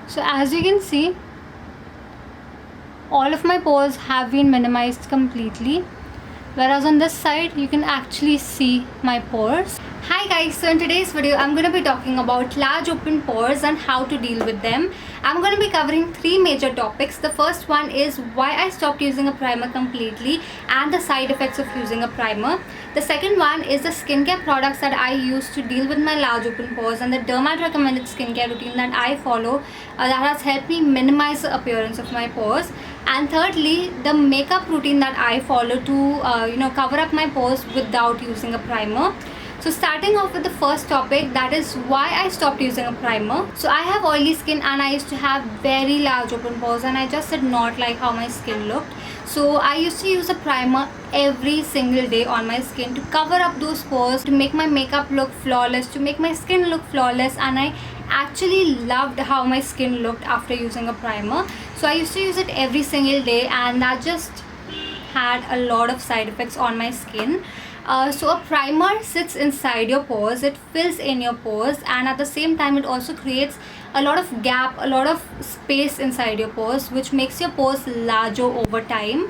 So as you can see, all of my pores have been minimized completely, whereas on this side you can actually see my pores. Hi guys, so in today's video I'm going to be talking about large open pores and how to deal with them. I'm going to be covering three major topics. The first one is why I stopped using a primer completely and the side effects of using a primer. The second one is the skincare products that I use to deal with my large open pores and the dermat recommended skincare routine that I follow that has helped me minimize the appearance of my pores. And thirdly, the makeup routine that I follow to cover up my pores without using a primer. So starting off with the first topic, that is why I stopped using a primer. So I have oily skin and I used to have very large open pores and I just did not like how my skin looked. So I used to use a primer every single day on my skin to cover up those pores, to make my makeup look flawless, to make my skin look flawless, and I actually loved how my skin looked after using a primer. So I used to use it every single day and that just had a lot of side effects on my skin. So a primer sits inside your pores, it fills in your pores, and at the same time it also creates a lot of gap, a lot of space inside your pores, which makes your pores larger over time.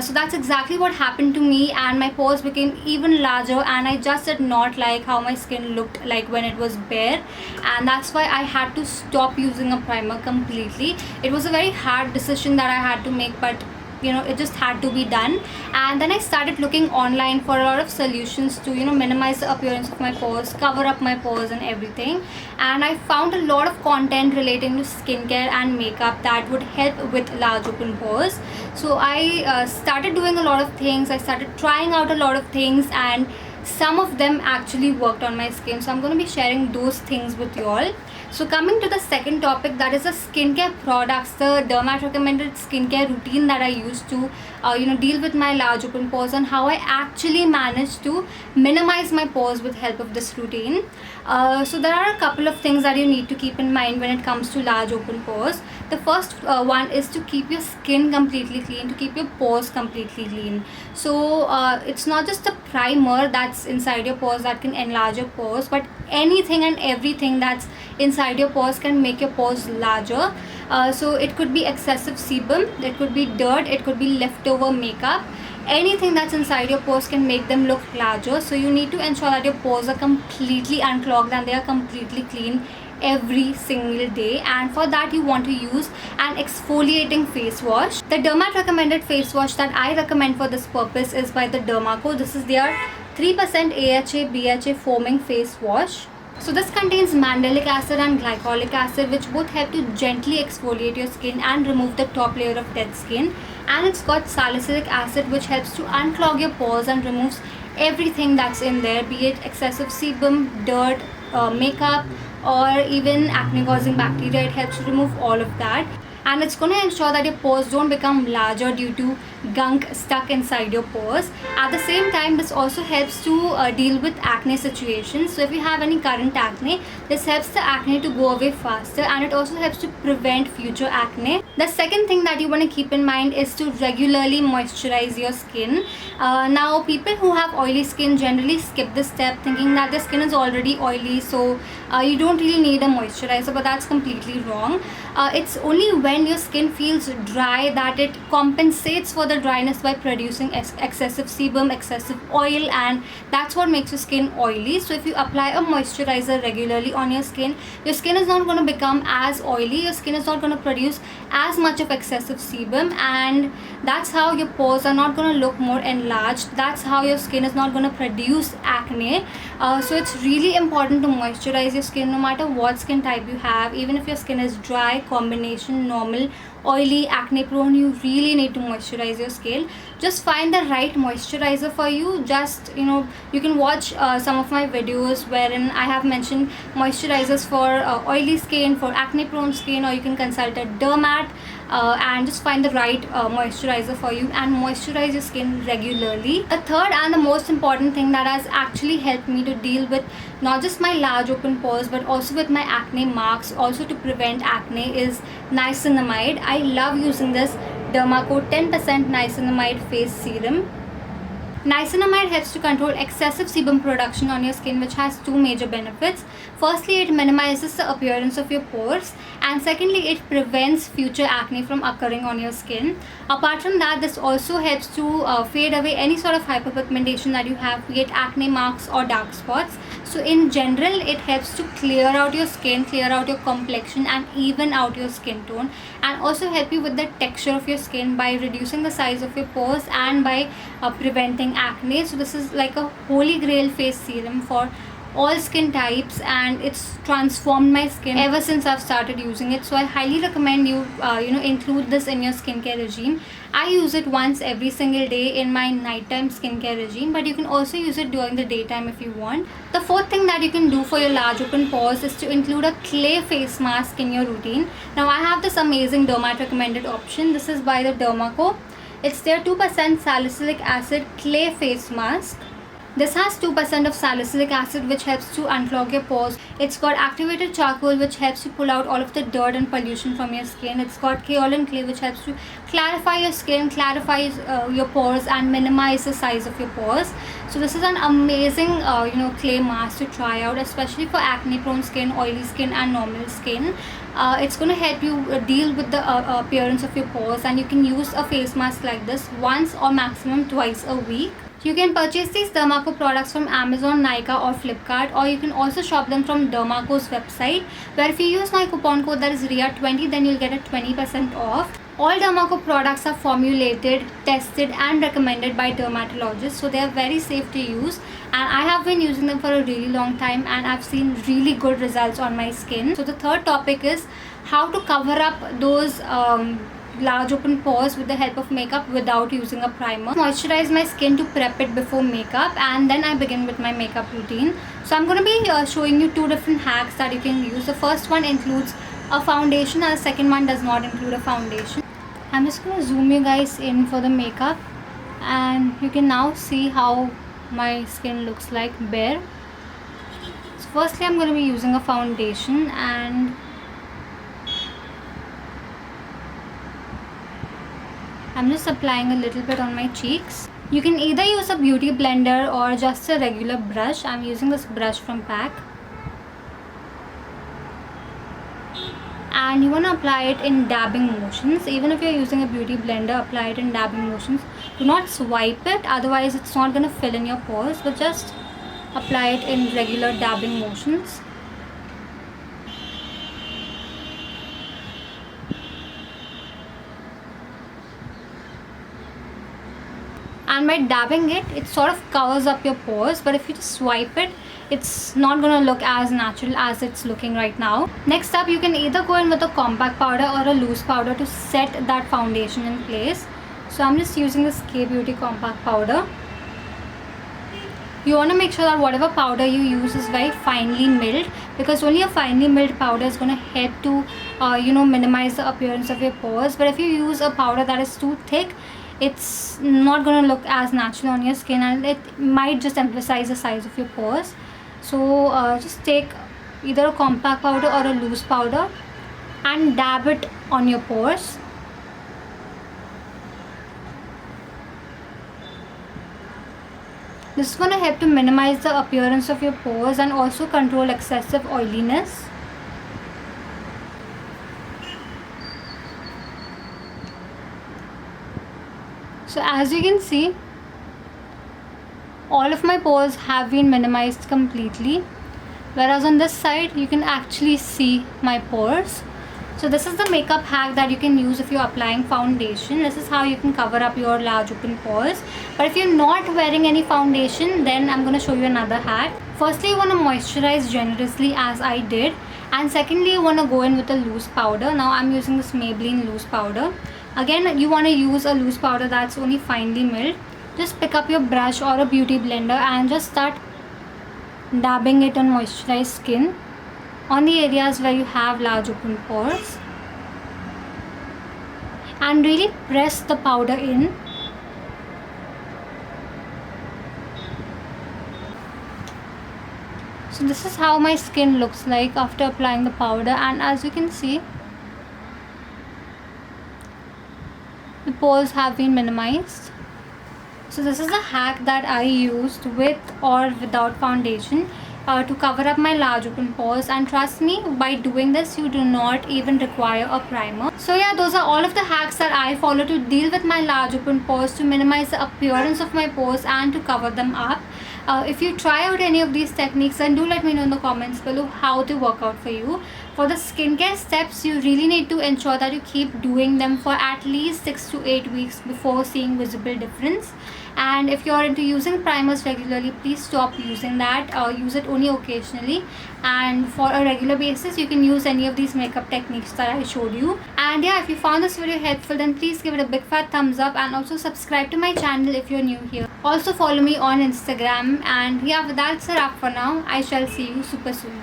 So that's exactly what happened to me, and my pores became even larger and I just did not like how my skin looked like when it was bare, and that's why I had to stop using a primer completely. It was a very hard decision that I had to make, but it just had to be done. And then I started looking online for a lot of solutions to minimize the appearance of my pores, cover up my pores and everything, and I found a lot of content relating to skincare and makeup that would help with large open pores. So I started doing a lot of things, I started trying out a lot of things, and some of them actually worked on my skin. So I'm going to be sharing those things with you all. So coming to the second topic, that is the skincare products, the dermat recommended skincare routine that I use to deal with my large open pores, and how I actually managed to minimize my pores with help of this routine. So there are a couple of things that you need to keep in mind when it comes to large open pores. The first one is to keep your skin completely clean, to keep your pores completely clean. So it's not just the primer that's inside your pores that can enlarge your pores, but anything and everything that's inside your pores can make your pores larger. So it could be excessive sebum, it could be dirt, it could be leftover makeup. Anything that's inside your pores can make them look larger. So you need to ensure that your pores are completely unclogged and they are completely clean every single day, and for that you want to use an exfoliating face wash. The dermat recommended face wash that I recommend for this purpose is by the Dermaco. This is their 3% AHA BHA foaming face wash. So this contains mandelic acid and glycolic acid, which both help to gently exfoliate your skin and remove the top layer of dead skin, and it's got salicylic acid, which helps to unclog your pores and removes everything that's in there, be it excessive sebum, dirt, makeup, or even acne causing bacteria. It helps to remove all of that, and it's going to ensure that your pores don't become larger due to gunk stuck inside your pores. At the same time, this also helps to deal with acne situations. So if you have any current acne, this helps the acne to go away faster, and it also helps to prevent future acne. The second thing that you want to keep in mind is to regularly moisturize your skin. Now people who have oily skin generally skip this step, thinking that their skin is already oily, so you don't really need a moisturizer, but that's completely wrong. It's only when your skin feels dry that it compensates for the dryness by producing excessive sebum, excessive oil, and that's what makes your skin oily. So if you apply a moisturizer regularly on your skin is not going to become as oily, your skin is not going to produce as much of excessive sebum, and that's how your pores are not going to look more enlarged, that's how your skin is not going to produce acne. So it's really important to moisturize your skin no matter what skin type you have. Even if your skin is dry, combination, normal, oily, acne prone, you really need to moisturize your skin. Just find the right moisturizer for you. Just you can watch some of my videos wherein I have mentioned moisturizers for oily skin, for acne prone skin, or you can consult a dermat and just find the right moisturizer for you and moisturize your skin regularly. The third and the most important thing that has actually helped me to deal with not just my large open pores but also with my acne marks, also to prevent acne, is niacinamide. I love using this Dermaco 10% niacinamide face serum. Niacinamide helps to control excessive sebum production on your skin, which has two major benefits. Firstly, it minimizes the appearance of your pores, and secondly, it prevents future acne from occurring on your skin. Apart from that, this also helps to fade away any sort of hyperpigmentation that you have, be it acne marks or dark spots. So in general, it helps to clear out your skin, clear out your complexion, and even out your skin tone, and also help you with the texture of your skin by reducing the size of your pores and by preventing acne. So this is like a holy grail face serum for all skin types, and it's transformed my skin ever since I've started using it. So I highly recommend you include this in your skincare regime. I use it once every single day in my nighttime skincare regime, but you can also use it during the daytime if you want. The fourth thing that you can do for your large open pores is to include a clay face mask in your routine. Now I have this amazing dermat recommended option. This is by the Dermaco. It's their 2% salicylic acid clay face mask. This has 2% of salicylic acid, which helps to unclog your pores. It's got activated charcoal, which helps to pull out all of the dirt and pollution from your skin. It's got kaolin clay, which helps to clarify your skin, clarify your pores, and minimize the size of your pores. So this is an amazing clay mask to try out, especially for acne prone skin, oily skin, and normal skin. It's going to help you deal with the appearance of your pores, and you can use a face mask like this once or maximum twice a week. You can purchase these Dermaco products from Amazon, Nykaa, or Flipkart, or you can also shop them from Dermaco's website, where if you use my coupon code that is Riya20, then you'll get a 20% off. All Dermaco products are formulated, tested, and recommended by dermatologists, so they are very safe to use, and I have been using them for a really long time, and I've seen really good results on my skin. So the third topic is how to cover up those large open pores with the help of makeup without using a primer. Moisturize my skin to prep it before makeup, and then I begin with my makeup routine. So I'm going to be showing you two different hacks that you can use. The first one includes a foundation, and the second one does not include a foundation. I'm just going to zoom you guys in for the makeup, and you can now see how my skin looks like bare. So firstly, I'm going to be using a foundation, and I'm just applying a little bit on my cheeks. You can either use a beauty blender or just a regular brush. I'm using this brush from PAC. And you want to apply it in dabbing motions. Even if you're using a beauty blender, apply it in dabbing motions. Do not swipe it, otherwise it's not going to fill in your pores, but just apply it in regular dabbing motions. And by dabbing it, it sort of covers up your pores, but if you just swipe it, it's not going to look as natural as it's looking right now. Next up, you can either go in with a compact powder or a loose powder to set that foundation in place. So I'm just using this K Beauty compact powder. You want to make sure that whatever powder you use is very finely milled, because only a finely milled powder is going to help to minimize the appearance of your pores. But if you use a powder that is too thick, it's not going to look as natural on your skin, and it might just emphasize the size of your pores. So just take either a compact powder or a loose powder and dab it on your pores. This is going to help to minimize the appearance of your pores and also control excessive oiliness. So as you can see, all of my pores have been minimized completely, whereas on this side you can actually see my pores. So this is the makeup hack that you can use if you're applying foundation. This is how you can cover up your large open pores. But if you're not wearing any foundation, then I'm going to show you another hack. Firstly, you want to moisturize generously as I did, and secondly, you want to go in with a loose powder. Now I'm using this Maybelline loose powder. Again, you want to use a loose powder that's only finely milled. Just pick up your brush or a beauty blender and just start dabbing it on moisturized skin on the areas where you have large open pores, and really press the powder in. So this is how my skin looks like after applying the powder, and as you can see, the pores have been minimized. So this is a hack that I used with or without foundation to cover up my large open pores, and trust me, by doing this you do not even require a primer. So yeah, those are all of the hacks that I follow to deal with my large open pores, to minimize the appearance of my pores and to cover them up. If you try out any of these techniques, then do let me know in the comments below how they work out for you. For the skincare steps, you really need to ensure that you keep doing them for at least 6 to 8 weeks before seeing visible difference. And if you're into using primers regularly, please stop using that. Use it only occasionally, and for a regular basis you can use any of these makeup techniques that I showed you. And yeah, if you found this video helpful, then please give it a big fat thumbs up, and also subscribe to my channel if you're new here. Also follow me on Instagram. And yeah, with that, it's a wrap for now. I shall see you super soon.